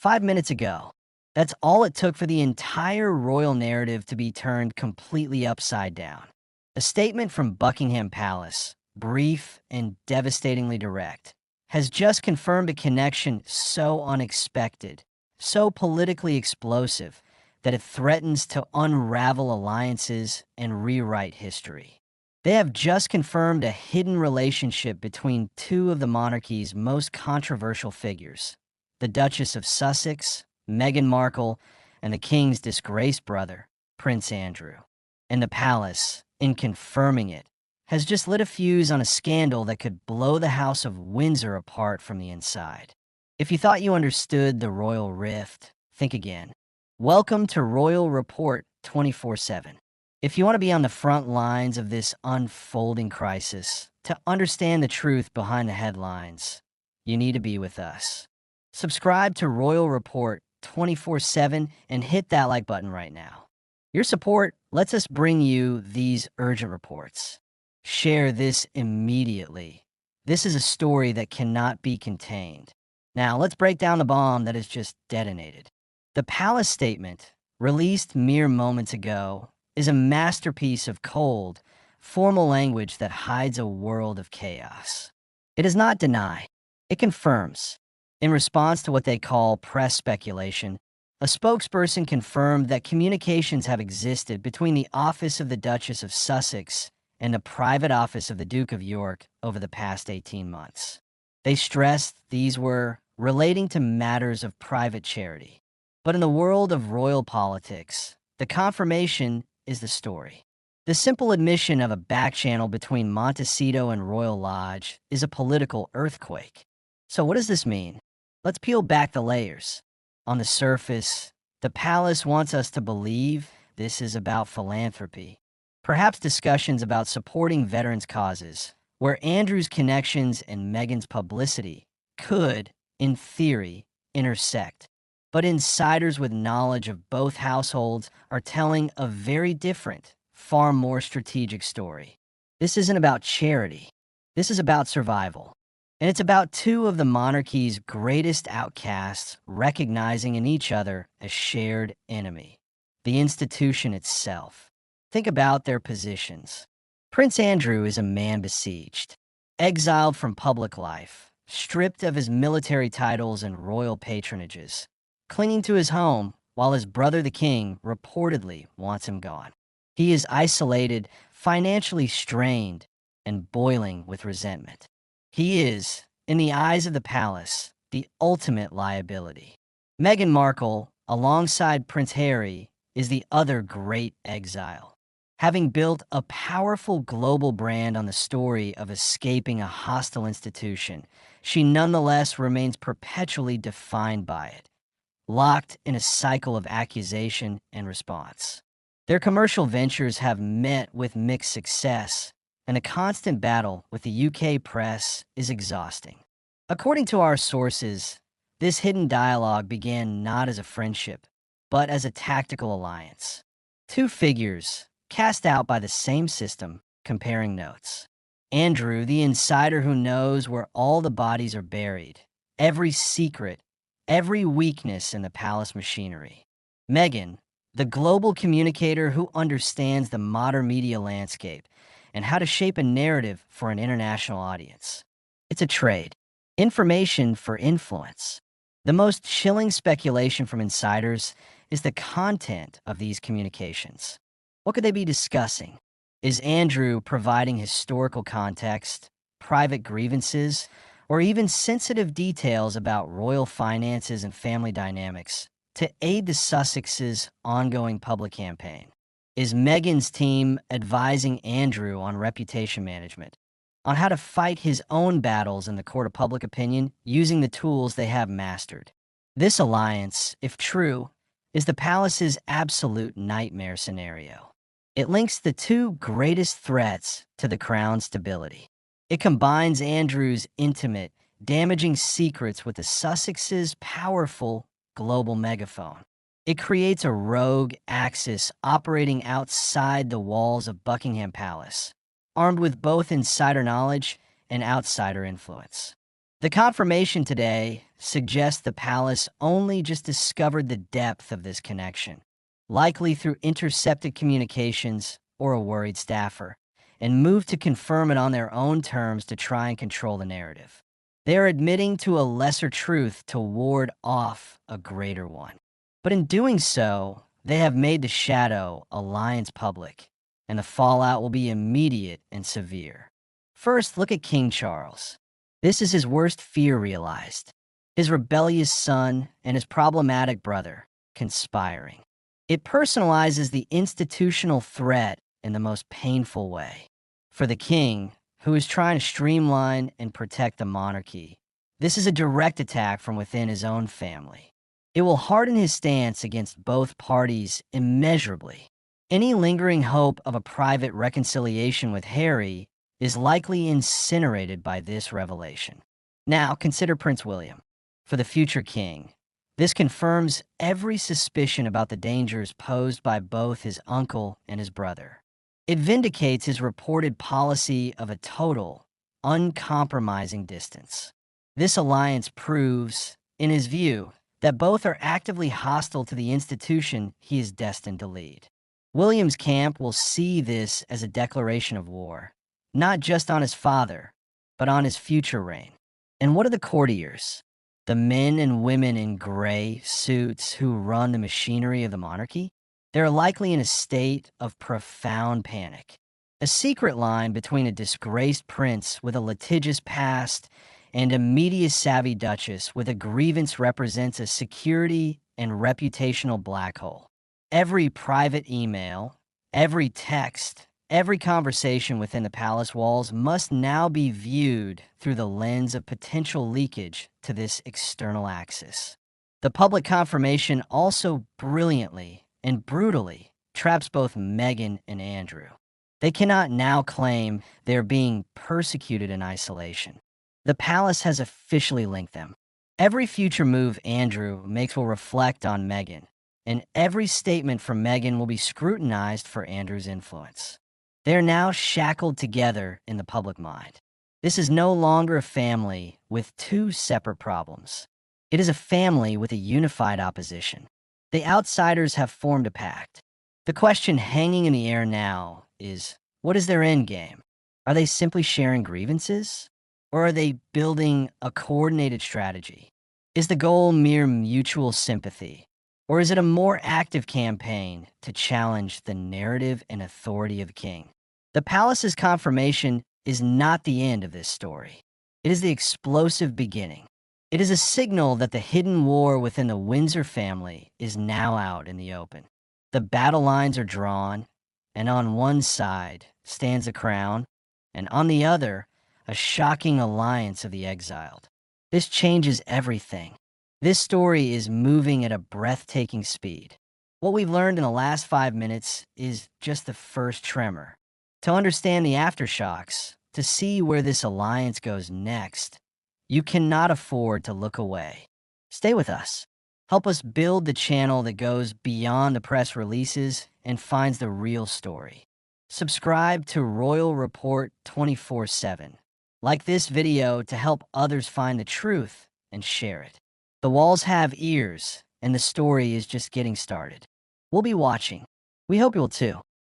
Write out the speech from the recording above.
5 minutes ago. That's all it took for the entire royal narrative to be turned completely upside down. A statement from Buckingham Palace, brief and devastatingly direct, has just confirmed a connection so unexpected, so politically explosive, that it threatens to unravel alliances and rewrite history. They have just confirmed a hidden relationship between two of the monarchy's most controversial figures, the Duchess of Sussex, Meghan Markle, and the King's disgraced brother, Prince Andrew. And the palace, in confirming it, has just lit a fuse on a scandal that could blow the House of Windsor apart from the inside. If you thought you understood the royal rift, think again. Welcome to Royal Report 24/7. If you want to be on the front lines of this unfolding crisis, to understand the truth behind the headlines, you need to be with us. Subscribe to Royal Report 24/7 and hit that like button right now. Your support lets us bring you these urgent reports. Share this immediately. This is a story that cannot be contained. Now, let's break down the bomb that has just detonated. The palace statement, released mere moments ago, is a masterpiece of cold, formal language that hides a world of chaos. It does not deny, it confirms. In response to what they call press speculation, a spokesperson confirmed that communications have existed between the office of the Duchess of Sussex and the private office of the Duke of York over the past 18 months. They stressed these were relating to matters of private charity. But in the world of royal politics, the confirmation is the story. The simple admission of a backchannel between Montecito and Royal Lodge is a political earthquake. So what does this mean? Let's peel back the layers. On the surface, the palace wants us to believe this is about philanthropy. Perhaps discussions about supporting veterans' causes, where Andrew's connections and Meghan's publicity could, in theory, intersect. But insiders with knowledge of both households are telling a very different, far more strategic story. This isn't about charity. This is about survival. And it's about two of the monarchy's greatest outcasts recognizing in each other a shared enemy, the institution itself. Think about their positions. Prince Andrew is a man besieged, exiled from public life, stripped of his military titles and royal patronages, clinging to his home while his brother the king reportedly wants him gone. He is isolated, financially strained, and boiling with resentment. He is, in the eyes of the palace, the ultimate liability. Meghan Markle, alongside Prince Harry, is the other great exile. Having built a powerful global brand on the story of escaping a hostile institution, she nonetheless remains perpetually defined by it, locked in a cycle of accusation and response. Their commercial ventures have met with mixed success, and a constant battle with the UK press is exhausting. According to our sources, this hidden dialogue began not as a friendship, but as a tactical alliance. Two figures, cast out by the same system, comparing notes. Andrew, the insider who knows where all the bodies are buried, every secret, every weakness in the palace machinery. Meghan, the global communicator who understands the modern media landscape and how to shape a narrative for an international audience. It's a trade. Information for influence. The most chilling speculation from insiders is the content of these communications. What could they be discussing? Is Andrew providing historical context, private grievances, or even sensitive details about royal finances and family dynamics to aid the Sussexes' ongoing public campaign? Is Meghan's team advising Andrew on reputation management, on how to fight his own battles in the court of public opinion using the tools they have mastered? This alliance, if true, is the palace's absolute nightmare scenario. It links the two greatest threats to the crown's stability. It combines Andrew's intimate, damaging secrets with the Sussexes' powerful global megaphone. It creates a rogue axis operating outside the walls of Buckingham Palace, armed with both insider knowledge and outsider influence. The confirmation today suggests the palace only just discovered the depth of this connection, likely through intercepted communications or a worried staffer, and moved to confirm it on their own terms to try and control the narrative. They are admitting to a lesser truth to ward off a greater one. But in doing so, they have made the shadow alliance public, and the fallout will be immediate and severe. First, look at King Charles. This is his worst fear realized. His rebellious son and his problematic brother conspiring. It personalizes the institutional threat in the most painful way. For the king, who is trying to streamline and protect the monarchy, this is a direct attack from within his own family. It will harden his stance against both parties immeasurably. Any lingering hope of a private reconciliation with Harry is likely incinerated by this revelation. Now, consider Prince William. For the future king, this confirms every suspicion about the dangers posed by both his uncle and his brother. It vindicates his reported policy of a total, uncompromising distance. This alliance proves, in his view, that both are actively hostile to the institution he is destined to lead. William's camp will see this as a declaration of war, not just on his father, but on his future reign. And what are the courtiers? The men and women in gray suits who run the machinery of the monarchy? They're likely in a state of profound panic. A secret line between a disgraced prince with a litigious past and a media-savvy duchess with a grievance represents a security and reputational black hole. Every private email, every text, every conversation within the palace walls must now be viewed through the lens of potential leakage to this external axis. The public confirmation also brilliantly and brutally traps both Meghan and Andrew. They cannot now claim they're being persecuted in isolation. The palace has officially linked them. Every future move Andrew makes will reflect on Meghan, and every statement from Meghan will be scrutinized for Andrew's influence. They are now shackled together in the public mind. This is no longer a family with two separate problems. It is a family with a unified opposition. The outsiders have formed a pact. The question hanging in the air now is, what is their end game? Are they simply sharing grievances? Or are they building a coordinated strategy? Is the goal mere mutual sympathy? Or is it a more active campaign to challenge the narrative and authority of the king? The palace's confirmation is not the end of this story. It is the explosive beginning. It is a signal that the hidden war within the Windsor family is now out in the open. The battle lines are drawn, and on one side stands a crown, and on the other, a shocking alliance of the exiled. This changes everything. This story is moving at a breathtaking speed. What we've learned in the last 5 minutes is just the first tremor. To understand the aftershocks, to see where this alliance goes next, you cannot afford to look away. Stay with us. Help us build the channel that goes beyond the press releases and finds the real story. Subscribe to Royal Report 24/7. Like this video to help others find the truth and share it. The walls have ears, and the story is just getting started. We'll be watching. We hope you will too.